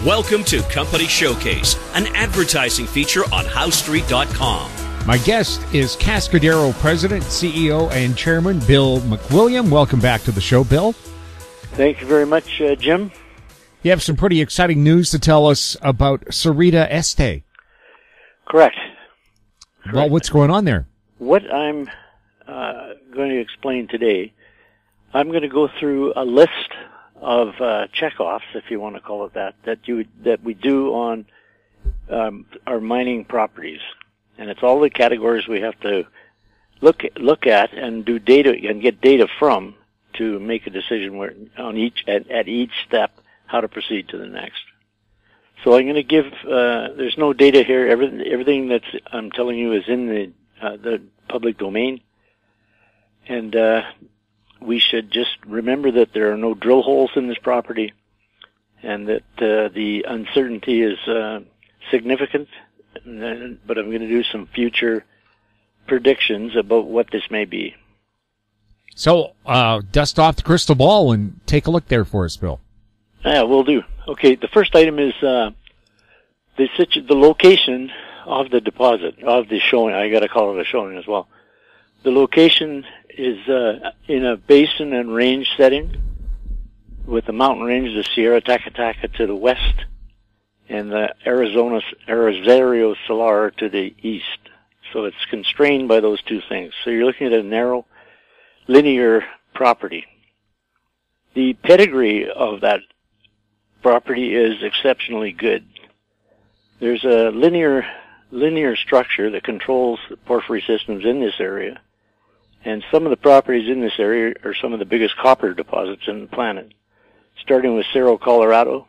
Welcome to Company Showcase, an advertising feature on HowStreet.com. My guest is Cascadero President, CEO, and Chairman Bill McWilliam. Welcome back to the show, Bill. Thank you very much, Jim. You have some pretty exciting news to tell us about Sarita Este. Correct. Well, what's going on there? What I'm going to explain today, I'm going to go through a list of checkoffs, if you want to call it that we do on our mining properties, and it's all the categories we have to look at and do data and get data from to make a decision on at each step how to proceed to the next. So I'm going to give. There's no data here. Everything that I'm telling you is in the public domain, and we should just remember that there are no drill holes in this property, and that the uncertainty is significant. But I'm going to do some future predictions about what this may be. So, dust off the crystal ball and take a look there for us, Bill. Yeah, will do. Okay, the first item is the location of the deposit, of the showing. I got to call it a showing as well. The location is in a basin and range setting with the mountain range of Sierra Tacataca to the west and the Arazario Salar to the east. So it's constrained by those two things. So you're looking at a narrow, linear property. The pedigree of that property is exceptionally good. There's a linear structure that controls the porphyry systems in this area. And some of the properties in this area are some of the biggest copper deposits in the planet. Starting with Cerro Colorado,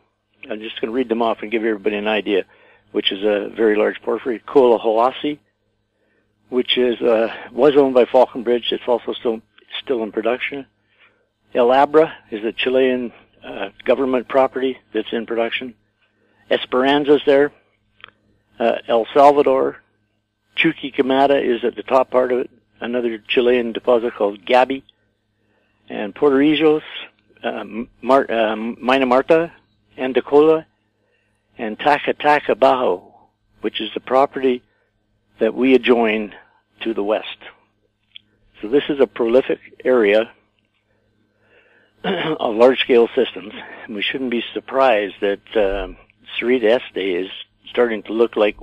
I'm just going to read them off and give everybody an idea, which is a very large porphyry. Collahuasi, which was owned by Falconbridge. It's also still in production. El Abra is a Chilean government property that's in production. Esperanza's there. El Salvador. Chuquicamata is at the top part of it. Another Chilean deposit called Gabi, and Puerto Rico's Mina Marta, Andacola, and Tacataca Bajo, which is the property that we adjoin to the west. So this is a prolific area of large-scale systems, and we shouldn't be surprised that Sarita Este is starting to look like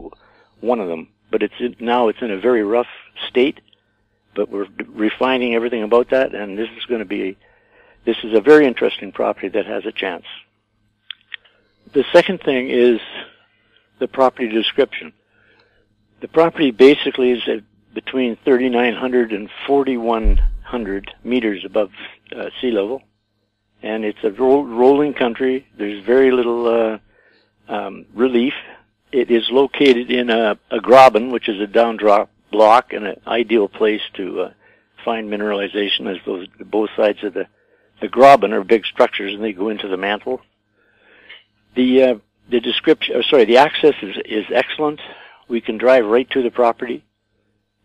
one of them. But now it's in a very rough state. But we're refining everything about that, and this is a very interesting property that has a chance. The second thing is the property description. The property basically is between 3,900 and 4,100 meters above sea level, and it's a rolling country. There's very little relief. It is located in a graben, which is a down-drop block, and an ideal place to find mineralization, as both sides of the graben are big structures and they go into the mantle. The access is excellent. We can drive right to the property,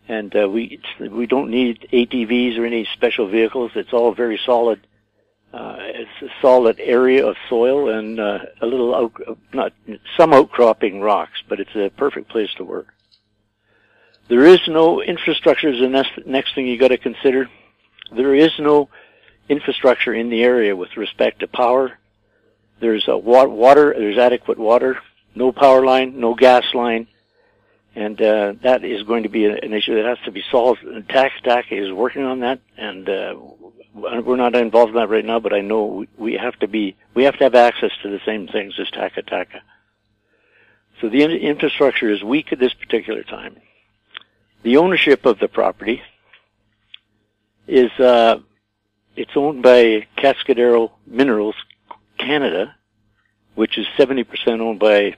and we don't need ATVs or any special vehicles. It's all very solid. It's a solid area of soil and some outcropping rocks, but it's a perfect place to work. There is no infrastructure is the next thing you got to consider. There is no infrastructure in the area with respect to power. There's water. There's adequate water. No power line. No gas line. And that is going to be an issue that has to be solved. Tacataca is working on that, and we're not involved in that right now. But I know we have to have access to the same things as Tacataca. So the infrastructure is weak at this particular time. The ownership of the property is it's owned by Cascadero Minerals Canada, which is 70% owned by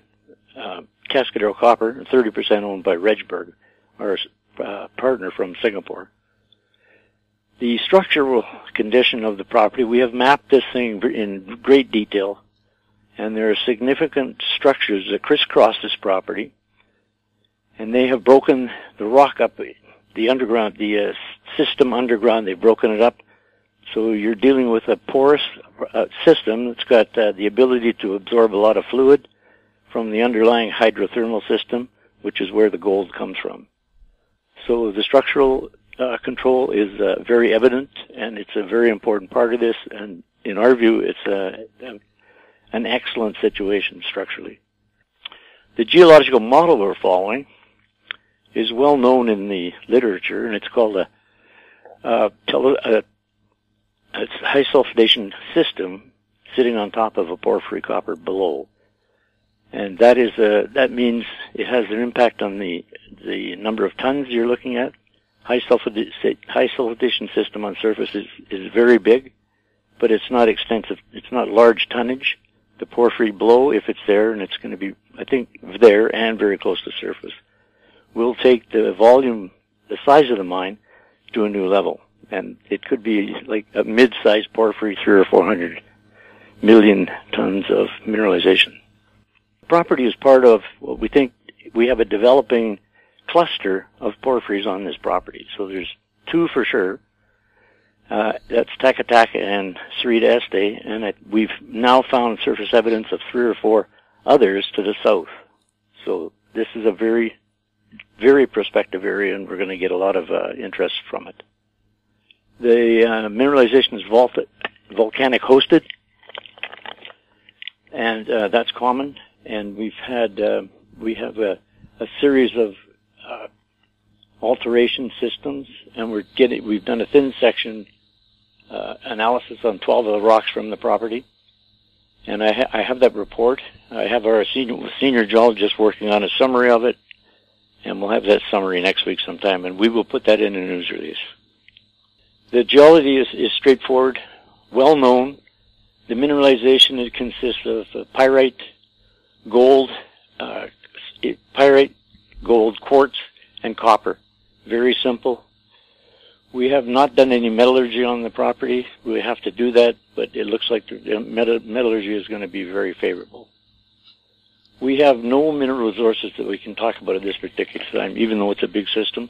Cascadero Copper and 30% owned by Regberg, our partner from Singapore. The structural condition of the property, we have mapped this thing in great detail, and there are significant structures that crisscross this property. And they have broken the rock up, the underground, the system underground. They've broken it up. So you're dealing with a porous system that's got the ability to absorb a lot of fluid, from the underlying hydrothermal system, which is where the gold comes from. So the structural control is very evident, and it's a very important part of this, and in our view, it's an excellent situation structurally. The geological model we're following is well known in the literature, and it's called a high sulfidation system sitting on top of a porphyry copper below. And that means it has an impact on the number of tons you're looking at. High sulfidation system on surface is very big, but it's not extensive. It's not large tonnage. The porphyry below, if it's there, and it's going to be, I think, there and very close to surface, will take the volume, the size of the mine, to a new level. And it could be like a mid-sized porphyry, 300 or 400 million tons of mineralization. The property is part of what we think we have a developing cluster of porphyries on this property. So there's two for sure. That's Taka Taka and Sarita Este, and we've now found surface evidence of 3 or 4 others to the south. So this is a very, very prospective area, and we're going to get a lot of interest from it. The mineralization is volcanic hosted, and that's common. And we have a series of alteration systems, and we've done a thin section analysis on 12 of the rocks from the property, and I have that report. I have our senior geologist working on a summary of it, and we'll have that summary next week sometime, and we will put that in a news release. The geology is straightforward, well known. The mineralization, it consists of pyrite, gold, quartz, and copper. Very simple. We have not done any metallurgy on the property. We have to do that, but it looks like the metallurgy is going to be very favorable. We have no mineral resources that we can talk about at this particular time, even though it's a big system.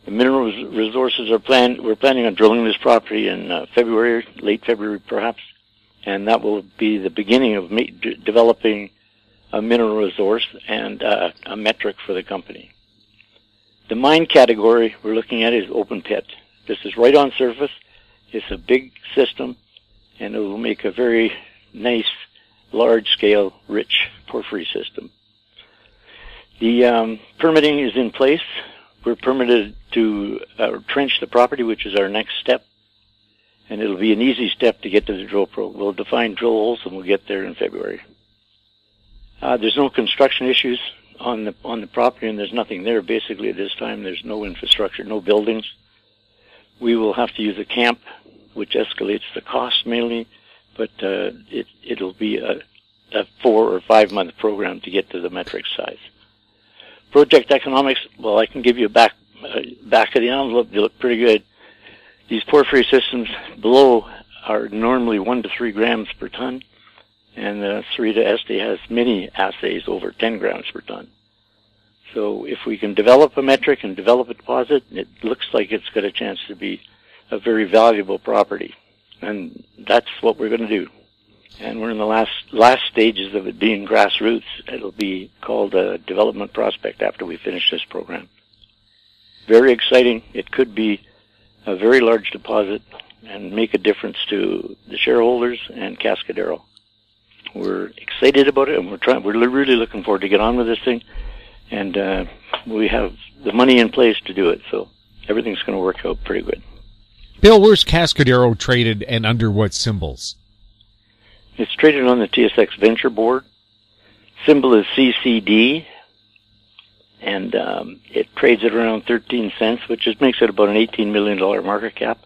The mineral resources we're planning on drilling this property in February, late February perhaps, and that will be the beginning of developing a mineral resource and a metric for the company. The mine category we're looking at is open pit. This is right on surface. It's a big system, and it will make a very nice, large-scale, rich porphyry system. The permitting is in place. We're permitted to trench the property, which is our next step, and it'll be an easy step to get to the drill pro. We'll define drill holes, and we'll get there in February. There's no construction issues on the property, and there's nothing there. Basically, at this time, there's no infrastructure, no buildings. We will have to use a camp, which escalates the cost mainly, but it'll be a 4 or 5 month program to get to the metric size. Project economics, well, I can give you back of the envelope. They look pretty good. These porphyry systems below are normally 1 to 3 grams per ton, and Sarita Este has many assays over 10 grams per ton. So if we can develop a metric and develop a deposit, it looks like it's got a chance to be a very valuable property, and that's what we're going to do. And we're in the last stages of it being grassroots. It'll be called a development prospect after we finish this program. Very exciting. It could be a very large deposit and make a difference to the shareholders and Cascadero. We're excited about it, and we're really looking forward to get on with this thing. And we have the money in place to do it, so everything's going to work out pretty good. Bill, where's Cascadero traded and under what symbols? It's traded on the TSX Venture Board. Symbol is CCD, and it trades at around 13 cents, which makes it about an $18 million market cap.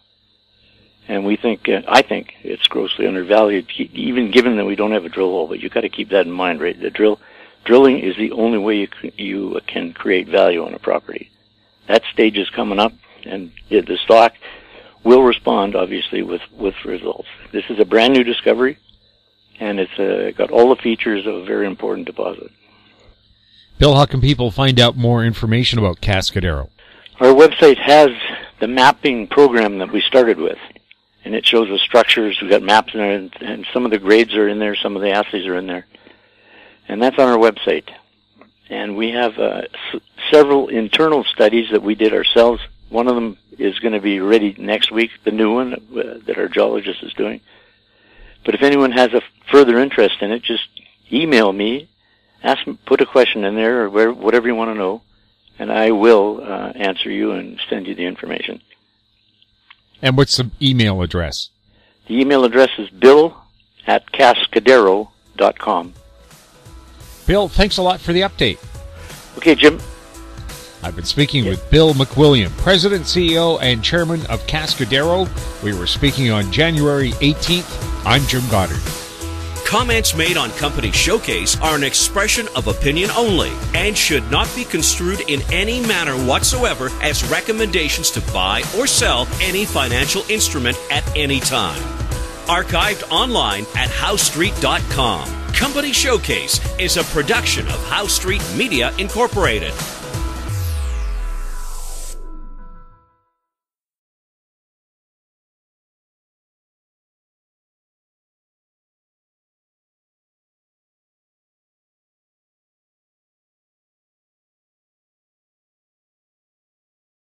And I think it's grossly undervalued, even given that we don't have a drill hole. But you've got to keep that in mind, right? Drilling is the only way you can create value on a property. That stage is coming up, and the stock will respond, obviously, with results. This is a brand new discovery, and it's got all the features of a very important deposit. Bill, how can people find out more information about Cascadero? Our website has the mapping program that we started with, and it shows the structures. We've got maps in there, and some of the grades are in there, some of the assays are in there. And that's on our website. And we have several internal studies that we did ourselves. One of them is going to be ready next week, the new one that our geologist is doing. But if anyone has a further interest in it, just email me, put a question in there, or whatever you want to know, and I will answer you and send you the information. And what's the email address? The email address is bill@cascadero.com. Bill, thanks a lot for the update. Okay, Jim. I've been speaking with Bill McWilliam, President, CEO, and Chairman of Cascadero. We were speaking on January 18th. I'm Jim Goddard. Comments made on Company Showcase are an expression of opinion only and should not be construed in any manner whatsoever as recommendations to buy or sell any financial instrument at any time. Archived online at howstreet.com. Company Showcase is a production of How Street Media Incorporated.